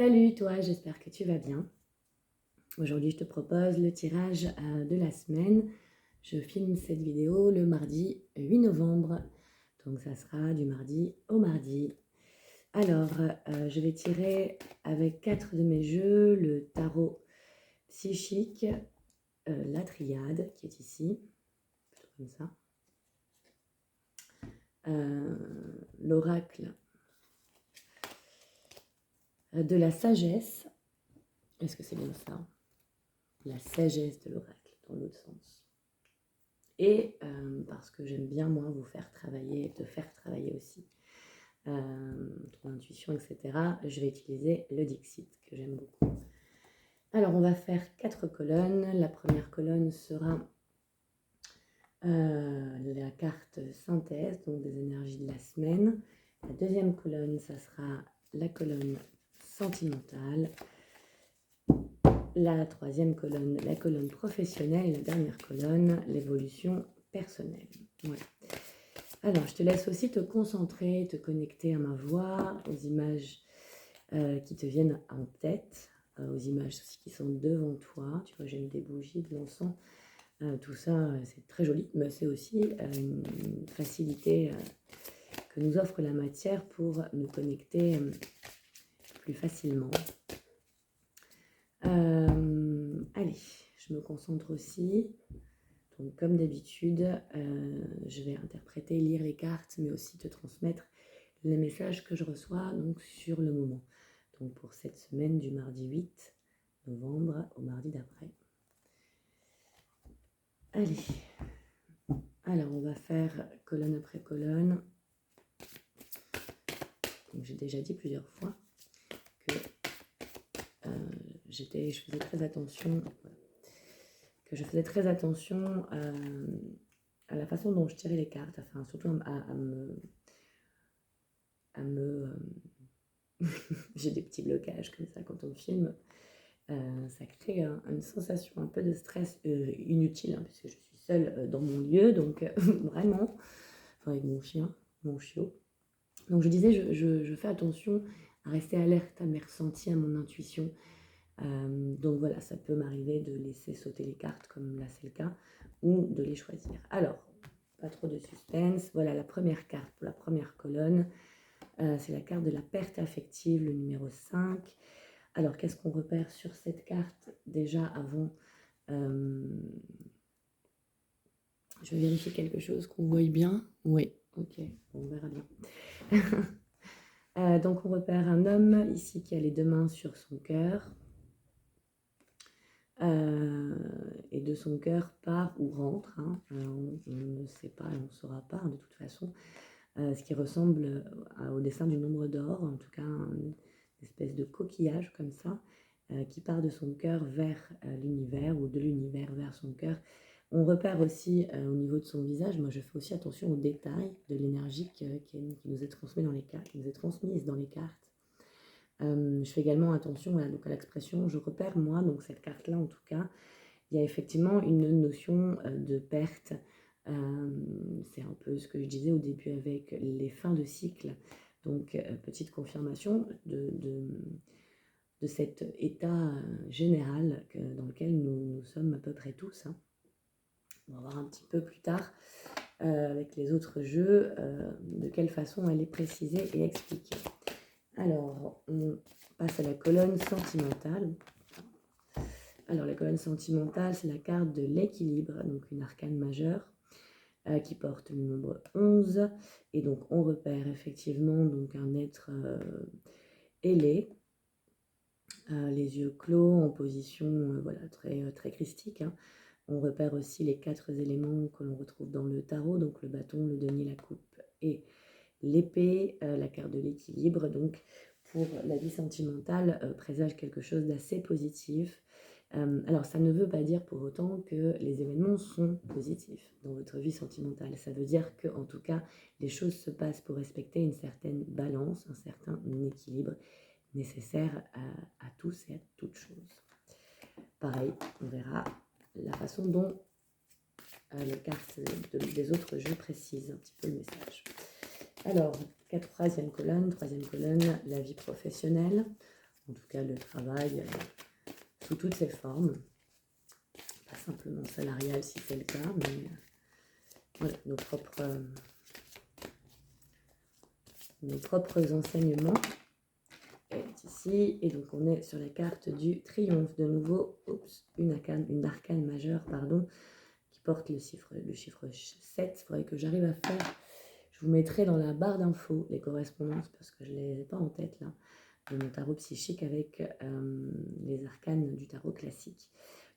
Salut toi, j'espère que tu vas bien. Aujourd'hui, je te propose le tirage de la semaine. Je filme cette vidéo le mardi 8 novembre. Donc ça sera du mardi au mardi. Alors, je vais tirer avec 4 de mes jeux, le tarot psychique, la triade qui est ici, comme ça, l'oracle de la sagesse. Est-ce que c'est bien ça? La sagesse de l'oracle, dans l'autre sens. Et parce que j'aime bien, moi, vous faire travailler, te faire travailler aussi, ton intuition, etc., je vais utiliser le Dixit, que j'aime beaucoup. Alors, on va faire 4 colonnes. La première colonne sera la carte synthèse, donc des énergies de la semaine. La deuxième colonne, ça sera la colonne sentimentale. La troisième colonne, la colonne professionnelle. Et la dernière colonne, l'évolution personnelle. Voilà. Alors, je te laisse aussi te concentrer, te connecter à ma voix, aux images qui te viennent en tête, aux images aussi qui sont devant toi. Tu vois, j'ai mis des bougies, de l'encens. Tout ça, c'est très joli, mais c'est aussi une facilité que nous offre la matière pour nous connecter plus facilement. Allez, je me concentre aussi. Donc, comme d'habitude, je vais interpréter, lire les cartes, mais aussi te transmettre les messages que je reçois donc, sur le moment. Donc, pour cette semaine du mardi 8 novembre au mardi d'après. Allez, alors on va faire colonne après colonne. J'ai déjà dit plusieurs fois que je faisais très attention, à la façon dont je tirais les cartes, enfin surtout à me j'ai des petits blocages comme ça quand on filme. Ça crée une sensation un peu de stress inutile, hein, puisque je suis seule dans mon lieu, donc vraiment, enfin, avec mon chien, mon chiot. Donc je disais, je fais attention à rester alerte à mes ressentis, à mon intuition. Donc voilà, ça peut m'arriver de laisser sauter les cartes, comme là c'est le cas, ou de les choisir. Alors, pas trop de suspense. Voilà la première carte pour la première colonne. C'est la carte de la perte affective, le numéro 5. Alors, qu'est-ce qu'on repère sur cette carte déjà avant je vais vérifier quelque chose, qu'on voit bien. Oui, ok, on verra bien. Donc, on repère un homme ici qui a les deux mains sur son cœur. Et de son cœur part ou rentre, hein, on ne sait pas et on ne saura pas, hein, de toute façon, ce qui ressemble au dessin du nombre d'or, en tout cas une espèce de coquillage comme ça, qui part de son cœur vers l'univers ou de l'univers vers son cœur. On repère aussi au niveau de son visage, moi je fais aussi attention aux détails de l'énergie qui nous est transmise dans les cartes, je fais également attention donc à l'expression, je repère moi, donc cette carte-là en tout cas, il y a effectivement une notion de perte. C'est un peu ce que je disais au début avec les fins de cycle. Donc, petite confirmation de cet état général dans lequel nous sommes à peu près tous. Hein. On va voir un petit peu plus tard avec les autres jeux de quelle façon elle est précisée et expliquée. Alors, on passe à la colonne sentimentale. Alors, la colonne sentimentale, c'est la carte de l'équilibre, donc une arcane majeure qui porte le nombre 11. Et donc, on repère effectivement donc, un être ailé, les yeux clos, en position voilà, très christique. Hein. On repère aussi les 4 éléments que l'on retrouve dans le tarot, donc le bâton, le denier, la coupe et l'épée, la carte de l'équilibre. Donc, pour la vie sentimentale, présage quelque chose d'assez positif. Alors, ça ne veut pas dire pour autant que les événements sont positifs dans votre vie sentimentale. Ça veut dire que, en tout cas, les choses se passent pour respecter une certaine balance, un certain équilibre nécessaire à tous et à toutes choses. Pareil, on verra la façon dont les cartes des autres jeux précisent un petit peu le message. Alors, troisième colonne, la vie professionnelle. en tout cas le travail sous toutes ses formes, pas simplement salarial si c'est le cas, mais voilà, nos propres enseignements est ici. Et donc on est sur la carte du triomphe, de nouveau, une arcane majeure, pardon, qui porte le chiffre 7. Il faudrait que j'arrive à faire, je vous mettrai dans la barre d'infos les correspondances, parce que je ne les ai pas en tête là, de mon tarot psychique avec les arcanes du tarot classique.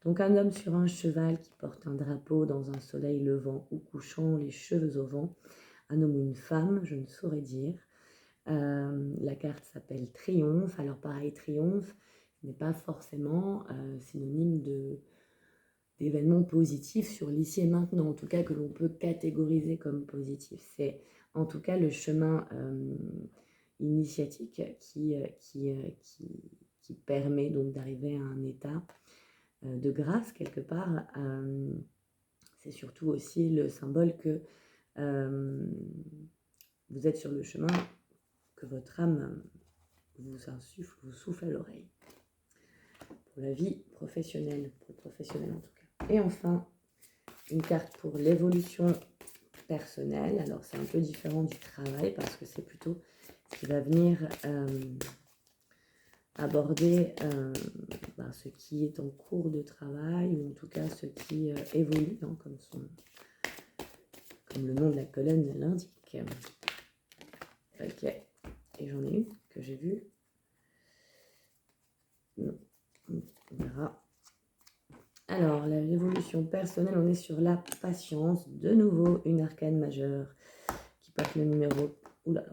Donc un homme sur un cheval qui porte un drapeau dans un soleil levant ou couchant, les cheveux au vent. Un homme ou une femme, je ne saurais dire. La carte s'appelle Triomphe. Alors pareil, Triomphe n'est pas forcément synonyme d'événements positifs sur l'ici et maintenant, en tout cas que l'on peut catégoriser comme positif. C'est en tout cas le chemin initiatique qui permet donc d'arriver à un état de grâce quelque part. C'est surtout aussi le symbole que vous êtes sur le chemin, que votre âme vous insuffle, vous souffle à l'oreille. Pour la vie professionnelle, pour le professionnel en tout cas. Et enfin, une carte pour l'évolution personnelle. Alors c'est un peu différent du travail parce que c'est plutôt ce qui va venir aborder ce qui est en cours de travail, ou en tout cas ce qui évolue, hein, comme le nom de la colonne l'indique. Ok, et j'en ai une que j'ai vue. Non, on verra. Alors, l'évolution personnelle, on est sur la patience. De nouveau, une arcane majeure qui porte le numéro... Oula,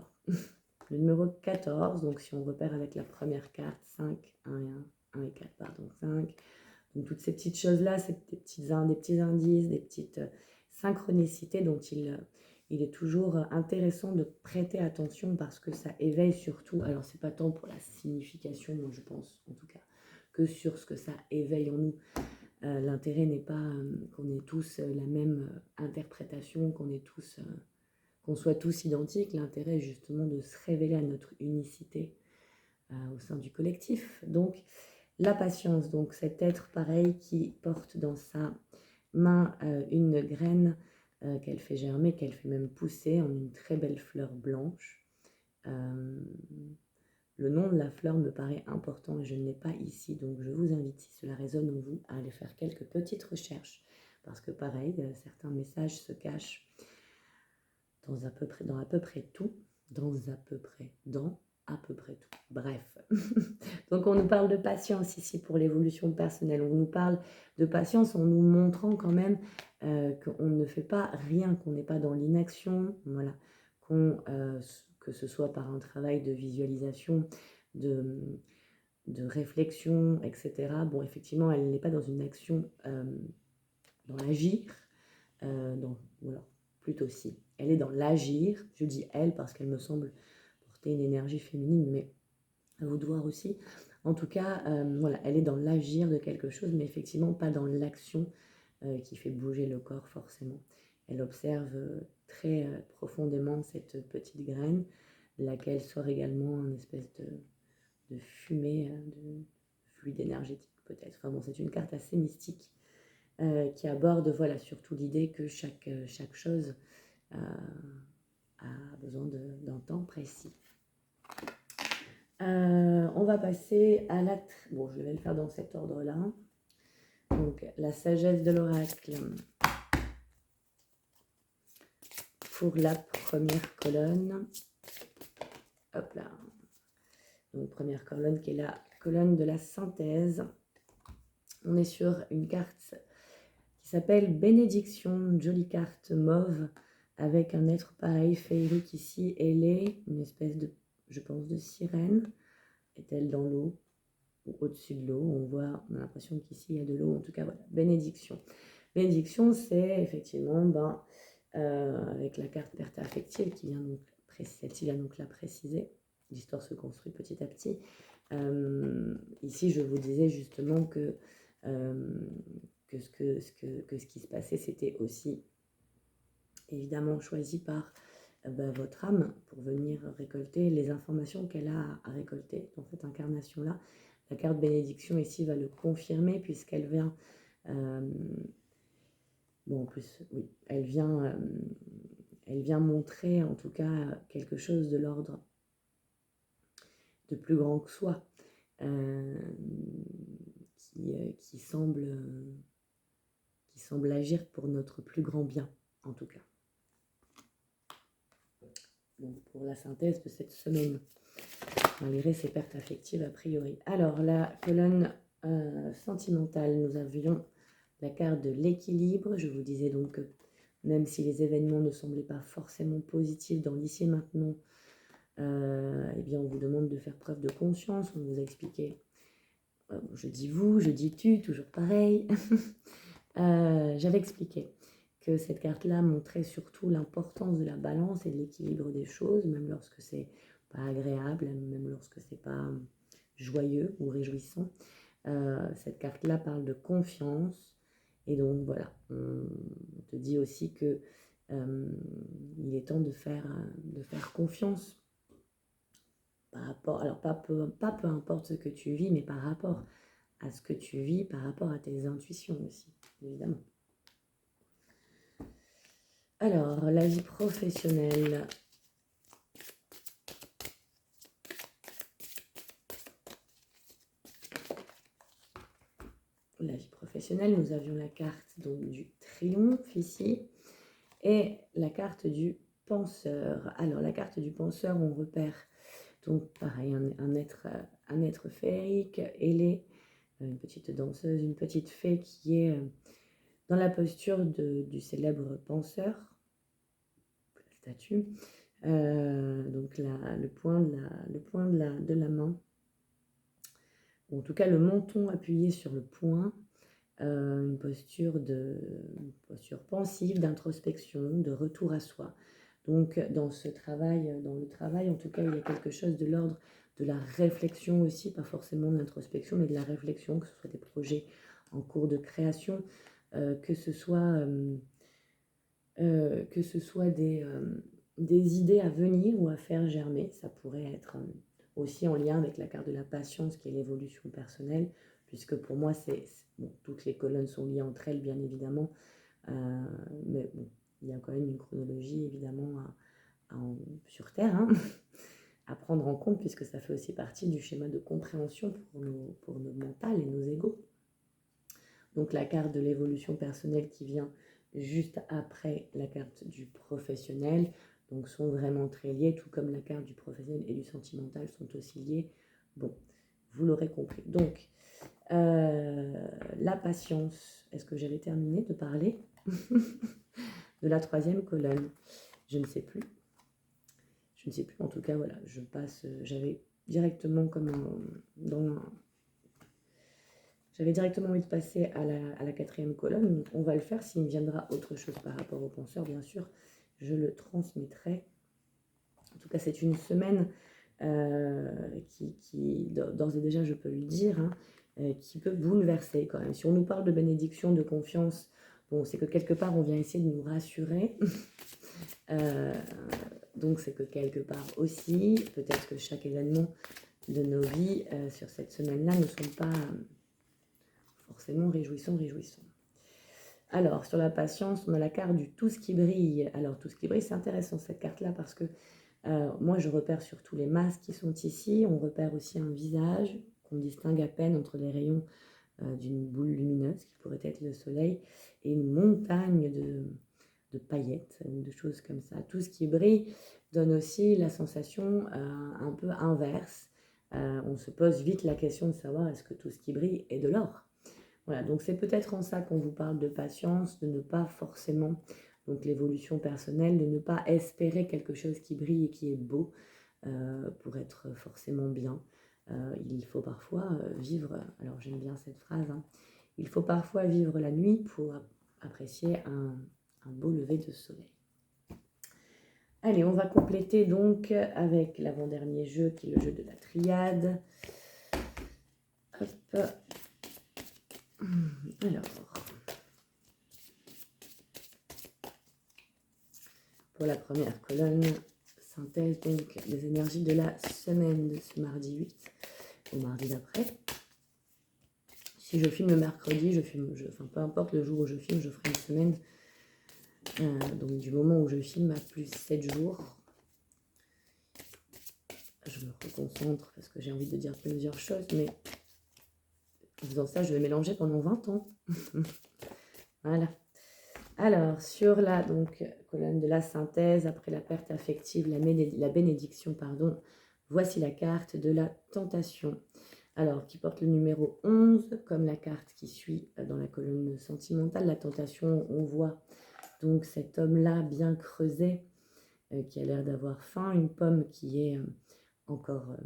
le numéro 14. Donc, si on repère avec la première carte, 5, 1 et 1 et 4, pardon, 5. Donc, toutes ces petites choses-là, c'est des petits indices, des petites synchronicités dont il est toujours intéressant de prêter attention parce que ça éveille surtout... Alors, c'est pas tant pour la signification, moi je pense, en tout cas, que sur ce que ça éveille en nous. L'intérêt n'est pas qu'on ait tous la même interprétation, qu'on soit tous identiques. L'intérêt est justement de se révéler à notre unicité au sein du collectif. Donc, la patience, donc cet être pareil qui porte dans sa main une graine qu'elle fait germer, qu'elle fait même pousser en une très belle fleur blanche. Le nom de la fleur me paraît important et je ne l'ai pas ici, donc je vous invite, si cela résonne en vous, à aller faire quelques petites recherches. Parce que pareil, certains messages se cachent dans à peu près tout. Bref. Donc on nous parle de patience ici pour l'évolution personnelle. On nous parle de patience en nous montrant quand même qu'on ne fait pas rien, qu'on n'est pas dans l'inaction, voilà, que ce soit par un travail de visualisation, de réflexion, etc. Bon, effectivement, elle n'est pas dans une action, dans l'agir, voilà, plutôt si. Elle est dans l'agir, je dis elle parce qu'elle me semble porter une énergie féminine, mais à vous de voir aussi. En tout cas, voilà, elle est dans l'agir de quelque chose, mais effectivement pas dans l'action qui fait bouger le corps forcément. Elle observe très profondément cette petite graine, laquelle sort également une espèce de fumée, de fluide énergétique peut-être. Enfin bon, c'est une carte assez mystique qui aborde voilà, surtout l'idée que chaque chose a besoin d'un temps précis. On va passer à la... Bon, je vais le faire dans cet ordre-là. Donc, la sagesse de l'oracle pour la première colonne. Hop là. Donc, première colonne qui est la colonne de la synthèse. On est sur une carte qui s'appelle Bénédiction, une jolie carte mauve avec un être pareil, féerique ici. Elle est une espèce de, je pense, de sirène. Est-elle dans l'eau ou au-dessus de l'eau? On a l'impression qu'ici il y a de l'eau. En tout cas, voilà, bénédiction. Bénédiction, c'est effectivement, avec la carte perte affective qui vient donc, celle-ci vient donc la préciser. L'histoire se construit petit à petit. Ici, je vous disais justement que ce qui se passait, c'était aussi évidemment choisi par votre âme pour venir récolter les informations qu'elle a à récolter dans cette incarnation-là. La carte bénédiction ici va le confirmer puisqu'elle vient, bon en plus, oui, elle vient montrer en tout cas quelque chose de l'ordre de plus grand que soi, qui semble agir pour notre plus grand bien, en tout cas. Donc pour la synthèse de cette semaine, malgré ces pertes affectives a priori. Alors la colonne sentimentale, nous avions la carte de l'équilibre. Je vous disais donc que même si les événements ne semblaient pas forcément positifs dans l'ici et maintenant, eh bien on vous demande de faire preuve de conscience. On vous a expliqué, je dis vous, je dis tu, toujours pareil. J'avais expliqué que cette carte-là montrait surtout l'importance de la balance et de l'équilibre des choses, même lorsque c'est pas agréable, même lorsque c'est pas joyeux ou réjouissant. Cette carte-là parle de confiance, et donc voilà, on te dit aussi que il est temps de faire confiance par rapport, alors pas peu importe ce que tu vis, mais par rapport à ce que tu vis, par rapport à tes intuitions aussi, évidemment. Alors, la vie professionnelle. La vie professionnelle, nous avions la carte donc, du triomphe ici et la carte du penseur. Alors, la carte du penseur, on repère donc pareil, un être féerique, ailé, une petite danseuse, une petite fée qui est dans la posture du célèbre penseur, la statue. Donc le point de la main, ou en tout cas le menton appuyé sur le poing, une posture pensive, d'introspection, de retour à soi. Donc dans le travail, en tout cas, il y a quelque chose de l'ordre de la réflexion aussi, pas forcément de l'introspection, mais de la réflexion, que ce soit des projets en cours de création, que ce soit des idées à venir ou à faire germer. Ça pourrait être aussi en lien avec la carte de la patience qui est l'évolution personnelle, puisque pour moi, bon, toutes les colonnes sont liées entre elles, bien évidemment, mais bon, il y a quand même une chronologie, évidemment, sur Terre, hein, à prendre en compte, puisque ça fait aussi partie du schéma de compréhension pour nos mentales et nos égos. Donc la carte de l'évolution personnelle qui vient juste après la carte du professionnel, donc sont vraiment très liés, tout comme la carte du professionnel et du sentimental sont aussi liés. Bon, vous l'aurez compris. Donc, la patience, est-ce que j'avais terminé de parler de la troisième colonne? Je ne sais plus. En tout cas, voilà, je passe, j'avais directement j'avais directement envie de passer à la quatrième colonne. Donc on va le faire. S'il me viendra autre chose par rapport au penseur, bien sûr, je le transmettrai. En tout cas, c'est une semaine qui d'ores et déjà, je peux le dire, hein, qui peut bouleverser quand même. Si on nous parle de bénédiction, de confiance, bon, c'est que quelque part, on vient essayer de nous rassurer. Donc, c'est que quelque part aussi, peut-être que chaque événement de nos vies sur cette semaine-là ne sont pas forcément réjouissants. Alors, sur la patience, on a la carte du tout ce qui brille. Alors, tout ce qui brille, c'est intéressant cette carte-là parce que moi, je repère surtout les masques qui sont ici. On repère aussi un visage qu'on distingue à peine entre les rayons d'une boule lumineuse qui pourrait être le soleil et une montagne de paillettes ou de choses comme ça. Tout ce qui brille donne aussi la sensation un peu inverse. On se pose vite la question de savoir est-ce que tout ce qui brille est de l'or? Voilà, donc c'est peut-être en ça qu'on vous parle de patience, de ne pas forcément, donc l'évolution personnelle, de ne pas espérer quelque chose qui brille et qui est beau pour être forcément bien. Il faut parfois vivre, alors j'aime bien cette phrase, hein, il faut parfois vivre la nuit pour apprécier un beau lever de soleil. Allez, on va compléter donc avec l'avant-dernier jeu qui est le jeu de la triade. Hop. Alors, pour la première colonne, synthèse donc des énergies de la semaine de ce mardi 8 au mardi d'après. Si je filme le mercredi, enfin peu importe le jour où je filme, je ferai une semaine. Donc du moment où je filme à plus 7 jours. Je me reconcentre parce que j'ai envie de dire plusieurs choses, mais en faisant ça, je vais mélanger pendant 20 ans. Voilà. Alors, sur la colonne de la synthèse, après la perte affective, la bénédiction, pardon, voici la carte de la tentation. Alors, qui porte le numéro 11, comme la carte qui suit dans la colonne sentimentale. La tentation, on voit donc cet homme-là bien creusé, qui a l'air d'avoir faim, une pomme qui est encore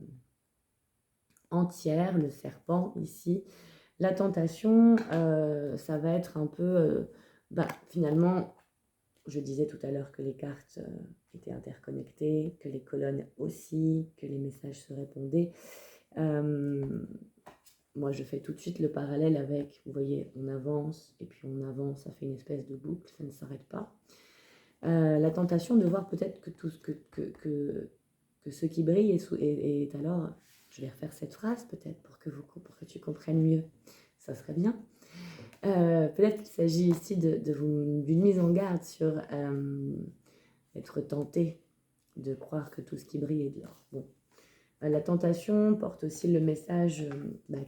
entière, le serpent ici. La tentation, ça va être un peu, finalement, je disais tout à l'heure que les cartes étaient interconnectées, que les colonnes aussi, que les messages se répondaient. Moi, je fais tout de suite le parallèle avec, vous voyez, on avance, et puis on avance, ça fait une espèce de boucle, ça ne s'arrête pas. La tentation de voir peut-être que tout que ce qui brille est alors, je vais refaire cette phrase peut-être pour que tu comprennes mieux, ça serait bien. Peut-être qu'il s'agit ici d'une mise en garde sur être tenté de croire que tout ce qui brille est de l'or. Bon. La tentation porte aussi le message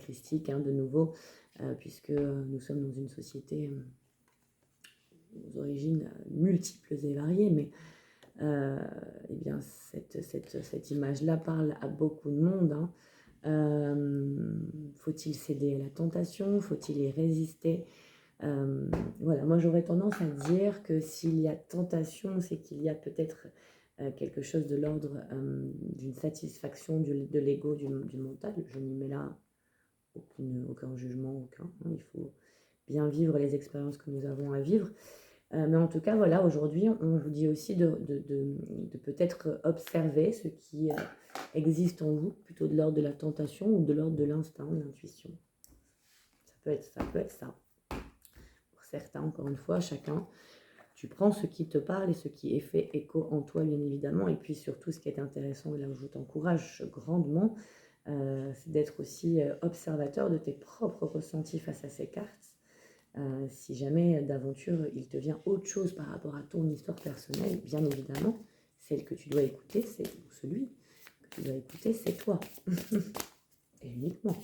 christique, de nouveau, puisque nous sommes dans une société aux origines multiples et variées, mais bien cette image-là parle à beaucoup de monde. Faut-il céder à la tentation? Faut-il y résister? Voilà, moi j'aurais tendance à dire que s'il y a tentation, c'est qu'il y a peut-être quelque chose de l'ordre d'une satisfaction de l'ego, du mental. Je n'y mets là aucun jugement, aucun. Il faut bien vivre les expériences que nous avons à vivre. Mais en tout cas, voilà, aujourd'hui, on vous dit aussi de peut-être observer ce qui existe en vous, plutôt de l'ordre de la tentation ou de l'ordre de l'instinct, de l'intuition. Ça peut être ça. Pour certains, encore une fois, chacun, tu prends ce qui te parle et ce qui est fait écho en toi, bien évidemment. Et puis surtout, ce qui est intéressant, et là où je t'encourage grandement, c'est d'être aussi observateur de tes propres ressentis face à ces cartes. Si jamais d'aventure il te vient autre chose par rapport à ton histoire personnelle, bien évidemment, celle que tu dois écouter, celui que tu dois écouter, c'est toi. Et uniquement.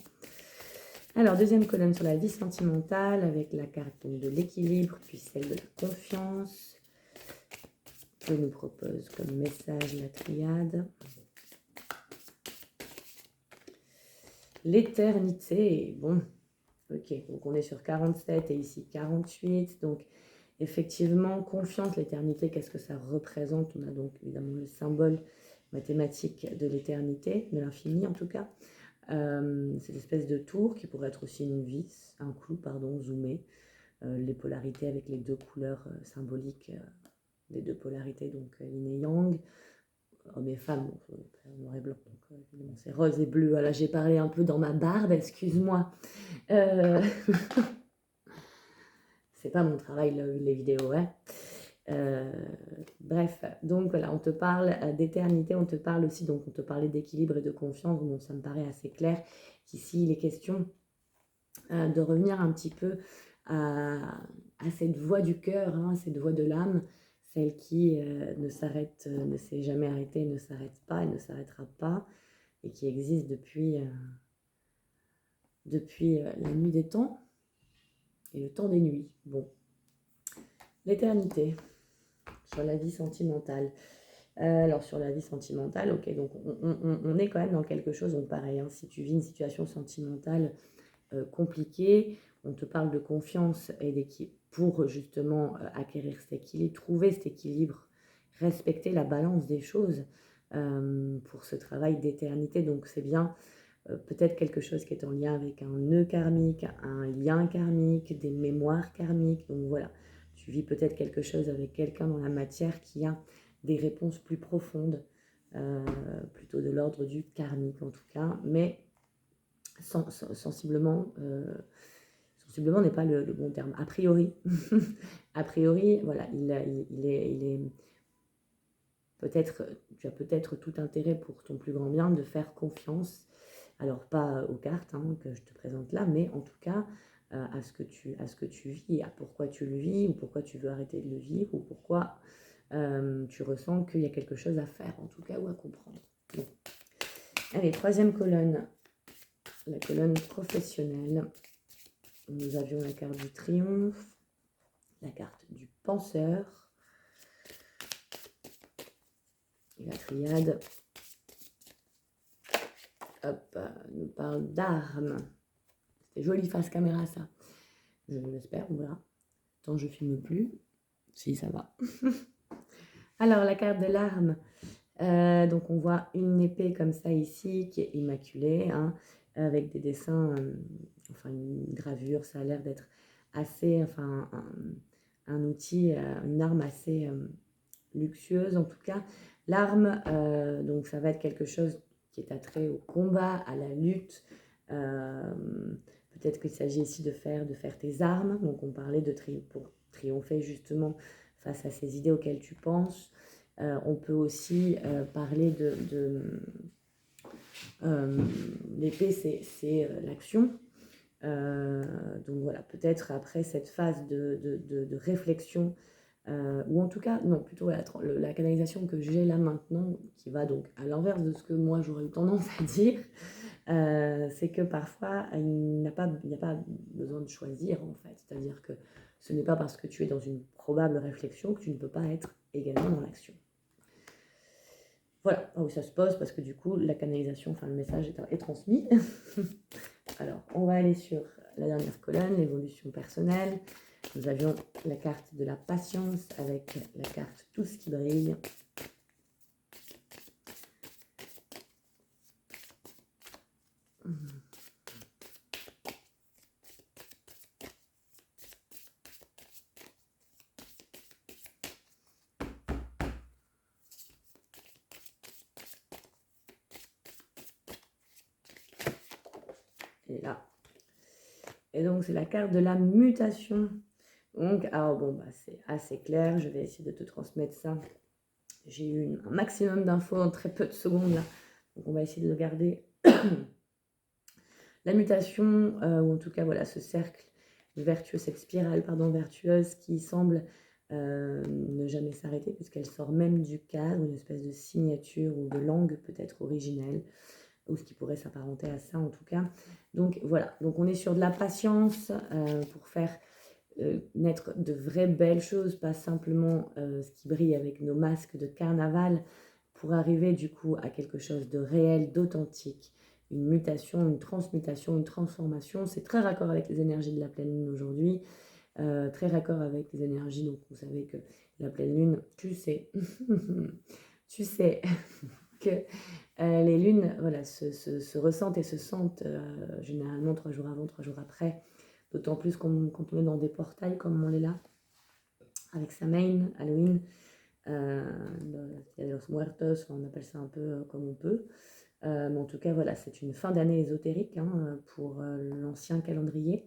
Alors, deuxième colonne sur la vie sentimentale, avec la carte de l'équilibre, puis celle de la confiance. Que nous propose comme message la triade. L'éternité, bon. Ok, donc on est sur 47 et ici 48. Donc effectivement, confiance, l'éternité, qu'est-ce que ça représente? On a donc évidemment le symbole mathématique de l'éternité, de l'infini en tout cas. Cette espèce de tour qui pourrait être aussi une vis, un clou, pardon, zoomé. Les polarités avec les deux couleurs symboliques des deux polarités, donc yin et yang. Hommes et femmes, noir et blanc, donc évidemment c'est rose et bleu. Voilà, j'ai parlé un peu dans ma barbe, excuse-moi. C'est pas mon travail, les vidéos, hein. Bref, donc voilà, on te parle d'éternité, on te parle aussi, donc on te parlait d'équilibre et de confiance, donc ça me paraît assez clair qu'ici il est question de revenir un petit peu à cette voix du cœur, cette voix de l'âme, celle qui ne s'est jamais arrêtée, ne s'arrête pas et ne s'arrêtera pas, et qui existe depuis la nuit des temps et le temps des nuits. Bon, l'éternité sur la vie sentimentale. Alors sur la vie sentimentale, ok, donc on est quand même dans quelque chose, donc pareil, si tu vis une situation sentimentale compliquée, on te parle de confiance et d'équilibre pour justement acquérir cet équilibre, trouver cet équilibre, respecter la balance des choses pour ce travail d'éternité. Donc c'est bien peut-être quelque chose qui est en lien avec un nœud karmique, un lien karmique, des mémoires karmiques. Donc voilà, tu vis peut-être quelque chose avec quelqu'un dans la matière qui a des réponses plus profondes, plutôt de l'ordre du karmique en tout cas, mais sensiblement n'est pas le bon terme. A priori, voilà, il est tu as peut-être tout intérêt pour ton plus grand bien de faire confiance, alors pas aux cartes que je te présente là, mais en tout cas à ce que tu vis, à pourquoi tu le vis, ou pourquoi tu veux arrêter de le vivre, ou pourquoi tu ressens qu'il y a quelque chose à faire, en tout cas, ou à comprendre. Bon. Allez, troisième colonne, la colonne professionnelle. Nous avions la carte du triomphe, la carte du penseur, et la triade nous parle d'armes. C'est joli face caméra ça. Je l'espère, on verra. Tant je filme plus. Si, ça va. Alors, la carte de l'arme. Donc, on voit une épée comme ça ici, qui est immaculée, avec des dessins, enfin une gravure. Ça a l'air d'être assez, enfin un outil, une arme assez luxueuse en tout cas. L'arme, donc ça va être quelque chose qui est attrait au combat, à la lutte. Peut-être qu'il s'agit ici de faire tes armes. Donc on parlait pour triompher justement face à ces idées auxquelles tu penses. On peut aussi parler l'épée, c'est l'action. Donc voilà, peut-être après cette phase de réflexion, ou en tout cas, non, plutôt la canalisation que j'ai là maintenant, qui va donc à l'inverse de ce que moi j'aurais eu tendance à dire, c'est que parfois il n'y a pas besoin de choisir en fait. C'est-à-dire que ce n'est pas parce que tu es dans une probable réflexion que tu ne peux pas être également dans l'action. Voilà, où ça se pose parce que du coup la canalisation, enfin le message est transmis. Alors, on va aller sur la dernière colonne, l'évolution personnelle. Nous avions la carte de la patience avec la carte tout ce qui brille. Et là. Et donc, c'est la carte de la mutation. Donc, alors bon, c'est assez clair. Je vais essayer de te transmettre ça. J'ai eu un maximum d'infos en très peu de secondes là. Donc, on va essayer de le garder. La mutation, ou en tout cas, voilà, ce cercle vertueux, cette spirale, vertueuse qui semble ne jamais s'arrêter puisqu'elle sort même du cadre, une espèce de signature ou de langue peut-être originelle, ou ce qui pourrait s'apparenter à ça en tout cas. Donc voilà, donc on est sur de la patience pour faire naître de vraies belles choses, pas simplement ce qui brille avec nos masques de carnaval, pour arriver du coup à quelque chose de réel, d'authentique, une mutation, une transmutation, une transformation. C'est très raccord avec les énergies de la pleine lune aujourd'hui, très raccord avec les énergies, donc vous savez que la pleine lune, tu sais que les lunes voilà, se ressentent et se sentent généralement 3 jours avant, 3 jours après, d'autant plus quand on est dans des portails comme on l'est là, avec Samhain, Halloween, Dia de los Muertos, on appelle ça un peu comme on peut. Mais en tout cas, voilà, c'est une fin d'année ésotérique pour l'ancien calendrier.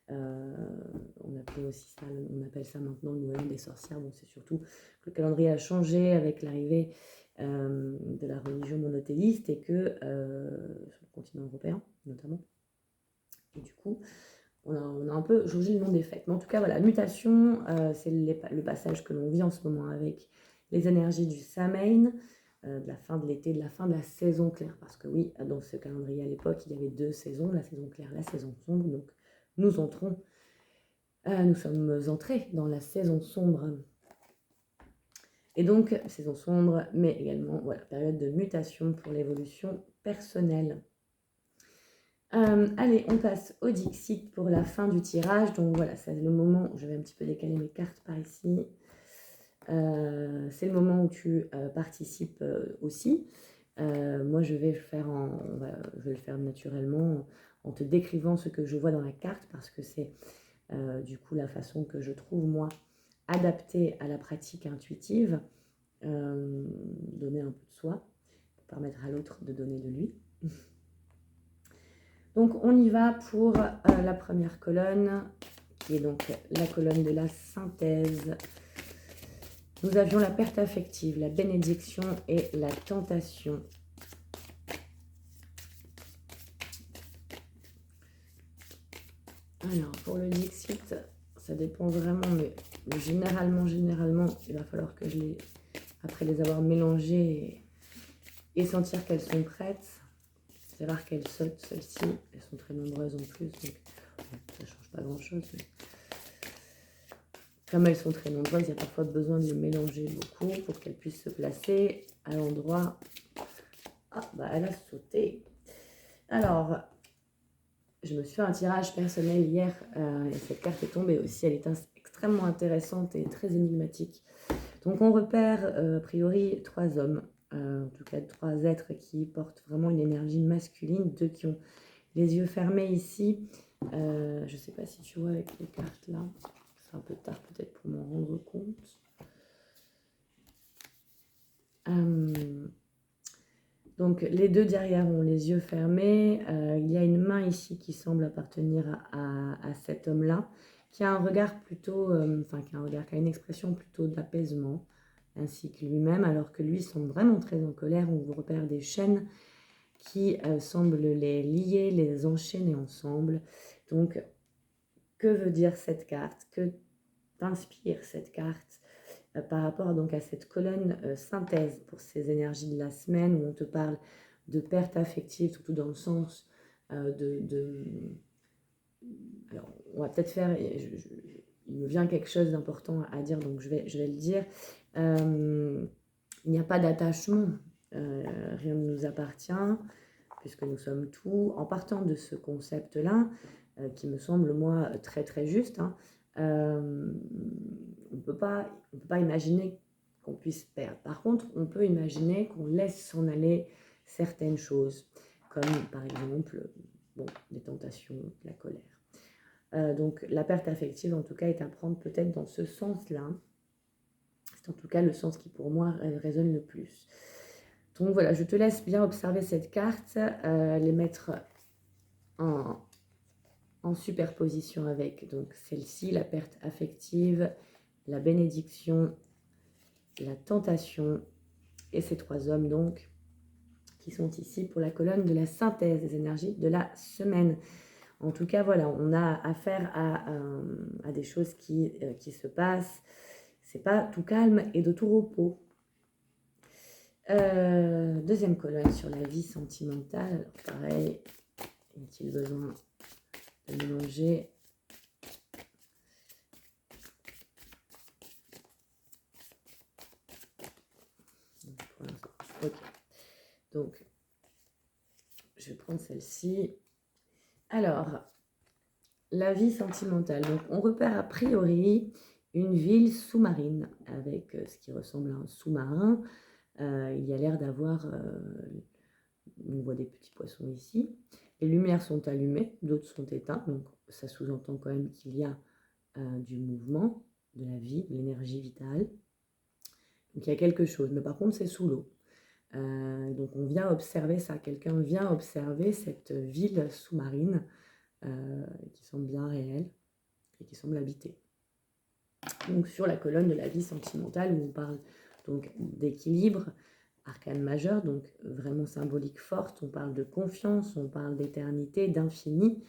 On appelle ça maintenant le Nouvel An des sorcières. Bon, c'est surtout que le calendrier a changé avec l'arrivée de la religion monothéiste et que sur le continent européen notamment. Et du coup, on a un peu changé le nom des fêtes. Mais en tout cas, voilà, mutation, c'est le passage que l'on vit en ce moment avec les énergies du Samhain, de la fin de l'été, de la fin de la saison claire. Parce que oui, dans ce calendrier à l'époque, il y avait 2 saisons, la saison claire, la saison sombre. Donc nous sommes entrés dans la saison sombre. Et donc, saison sombre, mais également, voilà, période de mutation pour l'évolution personnelle. Allez, on passe au Dixit pour la fin du tirage. Donc voilà, c'est le moment, je vais un petit peu décaler mes cartes par ici. C'est le moment où tu participes aussi. Moi, je vais le faire naturellement en te décrivant ce que je vois dans la carte parce que c'est du coup la façon que je trouve, moi, adaptée à la pratique intuitive. Donner un peu de soi pour permettre à l'autre de donner de lui. Donc on y va pour la première colonne, qui est donc la colonne de la synthèse. Nous avions la perte affective, la bénédiction et la tentation. Alors, pour le Dixit, ça dépend vraiment, mais généralement, il va falloir que après les avoir mélangées et sentir qu'elles sont prêtes. C'est rare qu'elles sautent, celles-ci. Elles sont très nombreuses en plus, donc ça ne change pas grand-chose. Mais comme elles sont très nombreuses, il y a parfois besoin de les mélanger beaucoup pour qu'elles puissent se placer à l'endroit. Ah, bah elle a sauté. Alors, je me suis fait un tirage personnel hier et cette carte est tombée aussi. Elle est extrêmement intéressante et très énigmatique. Donc, on repère a priori 3 hommes, en tout cas 3 êtres qui portent vraiment une énergie masculine, 2 qui ont les yeux fermés ici. Je ne sais pas si tu vois avec les cartes là. C'est un peu tard peut-être pour m'en rendre compte. Donc les 2 derrière ont les yeux fermés. Il y a une main ici qui semble appartenir à cet homme-là, qui a un regard plutôt, qui a une expression plutôt d'apaisement, ainsi que lui-même, alors que lui semble vraiment très en colère. On vous repère des chaînes qui semblent les lier, les enchaîner ensemble. Donc, que veut dire cette carte? Que t'inspire cette carte par rapport donc à cette colonne synthèse pour ces énergies de la semaine où on te parle de perte affective, surtout dans le sens alors, on va peut-être faire... il me vient quelque chose d'important à dire, donc je vais le dire. Il n'y a pas d'attachement, rien ne nous appartient, puisque nous sommes tout. En partant de ce concept-là, qui me semble, moi, très très juste, hein, on ne peut pas imaginer qu'on puisse perdre. Par contre, on peut imaginer qu'on laisse s'en aller certaines choses, comme par exemple des tentations, la colère. Donc la perte affective, en tout cas, est à prendre peut-être dans ce sens-là. C'est en tout cas le sens qui, pour moi, résonne le plus. Donc voilà, je te laisse bien observer cette carte, les mettre en superposition avec donc celle-ci, la perte affective, la bénédiction, la tentation et ces 3 hommes donc qui sont ici pour la colonne de la synthèse des énergies de la semaine. En tout cas, voilà, on a affaire à des choses qui se passent. C'est pas tout calme et de tout repos. Deuxième colonne sur la vie sentimentale. Alors pareil, y a-t-il besoin de mélanger? Ok. Donc, je vais prendre celle-ci. Alors, la vie sentimentale. Donc, on repère a priori une ville sous-marine avec ce qui ressemble à un sous-marin. Il y a l'air d'avoir... on voit des petits poissons ici. Les lumières sont allumées, d'autres sont éteintes. Donc, ça sous-entend quand même qu'il y a du mouvement, de la vie, de l'énergie vitale. Donc, il y a quelque chose. Mais par contre, c'est sous l'eau. Donc, on vient observer ça. Quelqu'un vient observer cette ville sous-marine qui semble bien réelle et qui semble habitée. Donc, sur la colonne de la vie sentimentale, où on parle donc d'équilibre, arcane majeur, donc vraiment symbolique forte, on parle de confiance, on parle d'éternité, d'infini,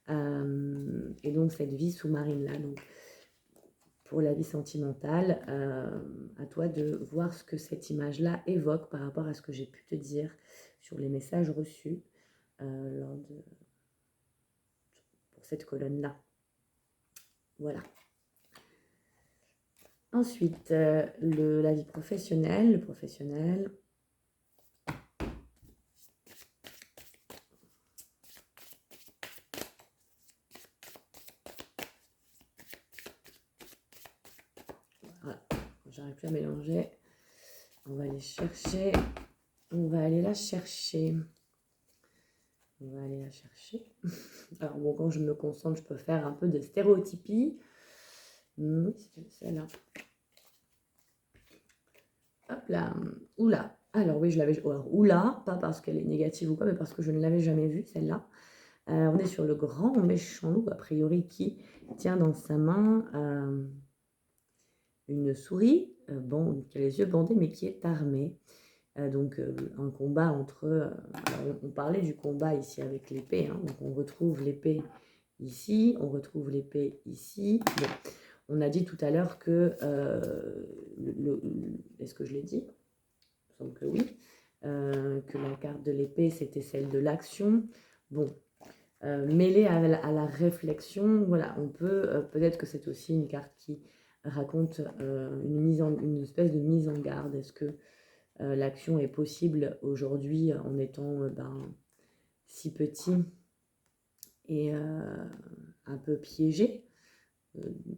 et donc cette vie sous-marine-là. Donc, pour la vie sentimentale, à toi de voir ce que cette image-là évoque par rapport à ce que j'ai pu te dire sur les messages reçus pour cette colonne-là. Voilà. Ensuite, la vie professionnelle, le professionnel. Voilà, j'arrive plus à mélanger. On va aller chercher. On va aller la chercher. On va aller la chercher. Alors bon, quand je me concentre, je peux faire un peu de stéréotypie. Oui, c'est celle-là. Hop là. Oula. Alors oui, je l'avais... Alors, oula, pas parce qu'elle est négative ou quoi, mais parce que je ne l'avais jamais vue, celle-là. On est sur le grand méchant loup, a priori, qui tient dans sa main une souris qui a les yeux bandés, mais qui est armé. Donc un combat entre... alors on parlait du combat ici avec l'épée, hein, donc on retrouve l'épée ici, on retrouve l'épée ici. Bon, on a dit tout à l'heure que... est-ce que je l'ai dit? Il me semble que oui. Que la carte de l'épée, c'était celle de l'action. Bon, mêlée à la réflexion, voilà, on peut... peut-être que c'est aussi une carte qui raconte une espèce de mise en garde. Est-ce que l'action est possible aujourd'hui en étant si petit et un peu piégé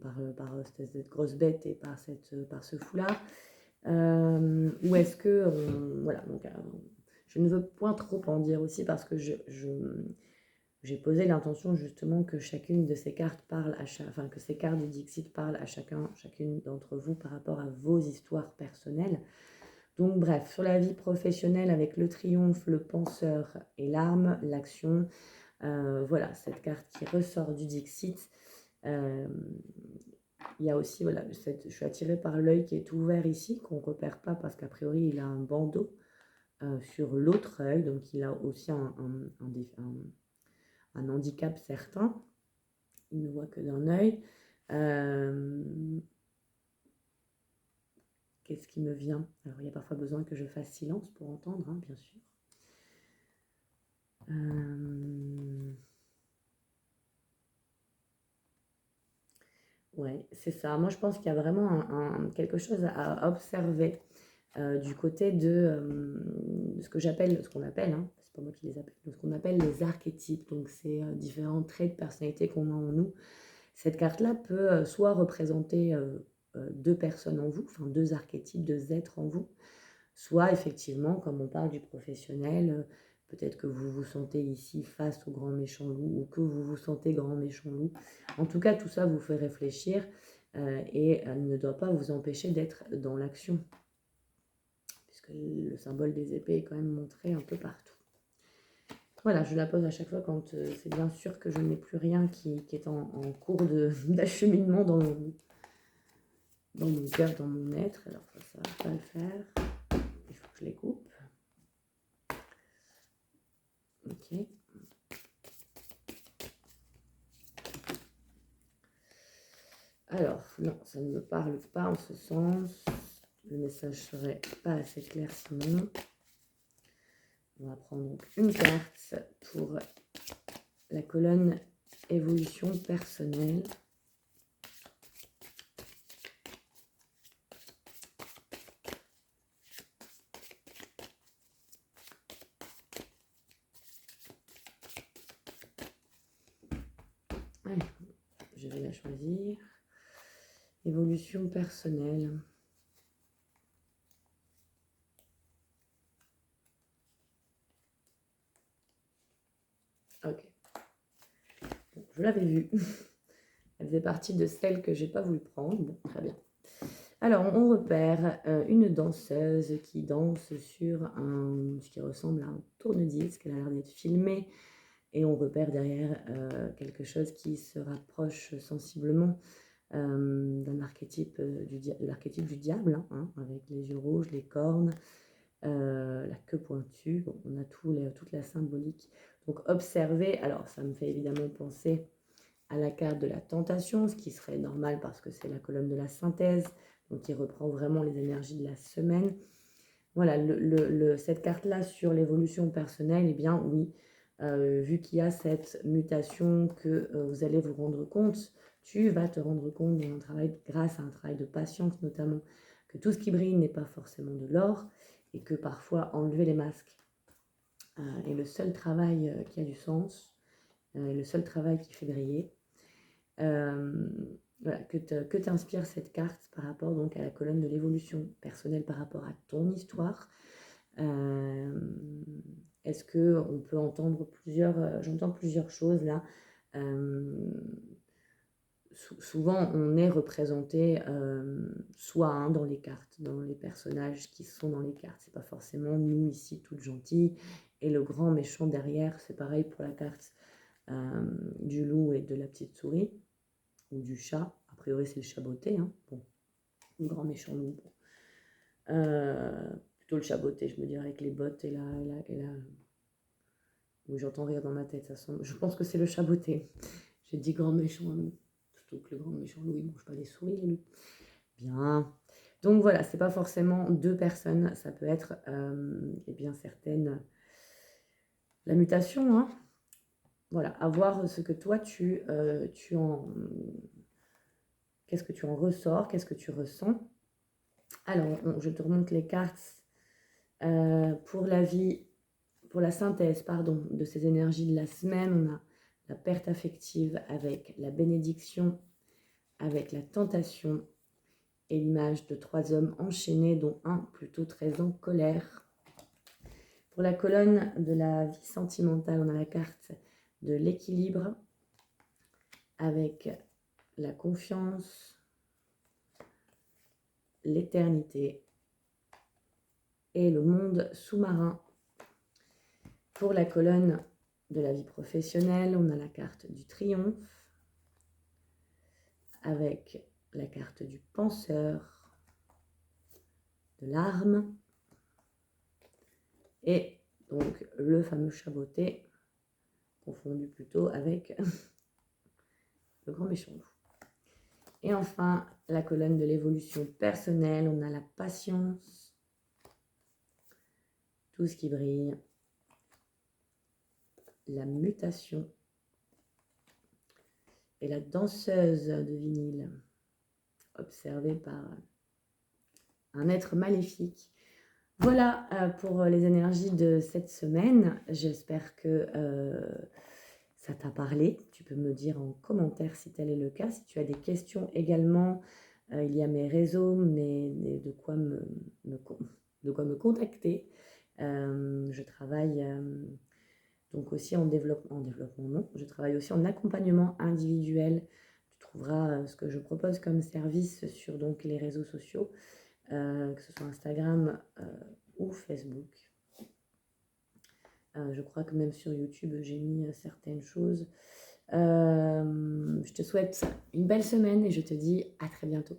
par cette grosse bête et par ce foulard, ou est-ce que voilà, donc je ne veux point trop en dire aussi parce que j'ai posé l'intention justement que chacune de ces cartes parle enfin que ces cartes du Dixit parlent à chacune d'entre vous par rapport à vos histoires personnelles. Donc bref, sur la vie professionnelle avec le triomphe, le penseur et l'arme, l'action, voilà, cette carte qui ressort du Dixit. Il y a aussi, voilà, je suis attirée par l'œil qui est ouvert ici, qu'on ne repère pas parce qu'a priori il a un bandeau sur l'autre œil, donc il a aussi un handicap certain, il ne voit que d'un œil. Qu'est-ce qui me vient? Alors, il y a parfois besoin que je fasse silence pour entendre, hein, bien sûr. Ouais, c'est ça. Moi, je pense qu'il y a vraiment quelque chose à observer du côté de ce qu'on appelle, hein, c'est pas moi qui les appelle, ce qu'on appelle les archétypes. Donc, c'est différents traits de personnalité qu'on a en nous. Cette carte-là peut soit représenter deux personnes en vous, enfin deux archétypes, deux êtres en vous, soit effectivement, comme on parle du professionnel, peut-être que vous vous sentez ici face au grand méchant loup ou que vous vous sentez grand méchant loup. En tout cas, tout ça vous fait réfléchir et ne doit pas vous empêcher d'être dans l'action, puisque le symbole des épées est quand même montré un peu partout. Voilà, je la pose à chaque fois quand c'est bien sûr que je n'ai plus rien qui est en cours d'acheminement dans mon cœur, dans mon être. Alors ça ne va pas le faire. Il faut que je les coupe. Ok. Alors, non, ça ne me parle pas en ce sens. Le message serait pas assez clair sinon. On va prendre donc une carte pour la colonne évolution personnelle. Allez, je vais la choisir. Évolution personnelle. Ok. Bon, je l'avais vue. Elle faisait partie de celles que j'ai pas voulu prendre. Bon, très bien. Alors, on repère une danseuse qui danse sur ce qui ressemble à un tourne-disque. Elle a l'air d'être filmée. Et on repère derrière quelque chose qui se rapproche sensiblement d'un archétype de l'archétype du diable, hein, avec les yeux rouges, les cornes, la queue pointue. Bon, on a toute la symbolique. Donc observer, alors ça me fait évidemment penser à la carte de la tentation, ce qui serait normal parce que c'est la colonne de la synthèse, donc qui reprend vraiment les énergies de la semaine. Voilà, cette carte-là sur l'évolution personnelle, eh bien oui, vu qu'il y a cette mutation que vous allez vous rendre compte, tu vas te rendre compte dans un travail, grâce à un travail de patience notamment, que tout ce qui brille n'est pas forcément de l'or et que parfois enlever les masques est le seul travail qui a du sens, le seul travail qui fait briller. Voilà, que t'inspire cette carte par rapport donc à la colonne de l'évolution personnelle par rapport à ton histoire. Est-ce qu'on peut entendre j'entends plusieurs choses là. Souvent on est représenté soit dans les cartes, dans les personnages qui sont dans les cartes. C'est pas forcément nous ici toutes gentilles et le grand méchant derrière. C'est pareil pour la carte du loup et de la petite souris ou du chat. A priori c'est le chat beauté, hein. Bon, le grand méchant loup. Bon. Plutôt le chaboté, je me dirais, avec les bottes oui, j'entends rire dans ma tête, je pense que c'est le chaboté. J'ai dit grand méchant loup, surtout que le grand méchant loup, il mange pas des souris, les loups. Bien. Donc voilà, c'est pas forcément 2 personnes, ça peut être, eh bien certaines la mutation, hein. Voilà, à voir ce que toi qu'est-ce que tu en ressors, qu'est-ce que tu ressens. Alors, je te remonte les cartes pour la synthèse, pardon, de ces énergies de la semaine. On a la perte affective avec la bénédiction, avec la tentation et l'image de 3 hommes enchaînés, dont un plutôt très en colère. Pour la colonne de la vie sentimentale, on a la carte de l'équilibre avec la confiance, l'éternité et le monde sous-marin. Pour la colonne de la vie professionnelle, on a la carte du triomphe avec la carte du penseur, de l'arme et donc le fameux chaboté, confondu plutôt avec le grand méchant loup. Et enfin, la colonne de l'évolution personnelle, on a la patience, tout ce qui brille, la mutation et la danseuse de vinyle, observée par un être maléfique. Voilà pour les énergies de cette semaine. J'espère que ça t'a parlé. Tu peux me dire en commentaire si tel est le cas. Si tu as des questions également, il y a mes réseaux, de quoi me contacter. Je travaille donc aussi en développement non. Je travaille aussi en accompagnement individuel. Tu trouveras ce que je propose comme service sur donc les réseaux sociaux. Que ce soit Instagram ou Facebook. Je crois que même sur YouTube, j'ai mis certaines choses. Je te souhaite une belle semaine et je te dis à très bientôt.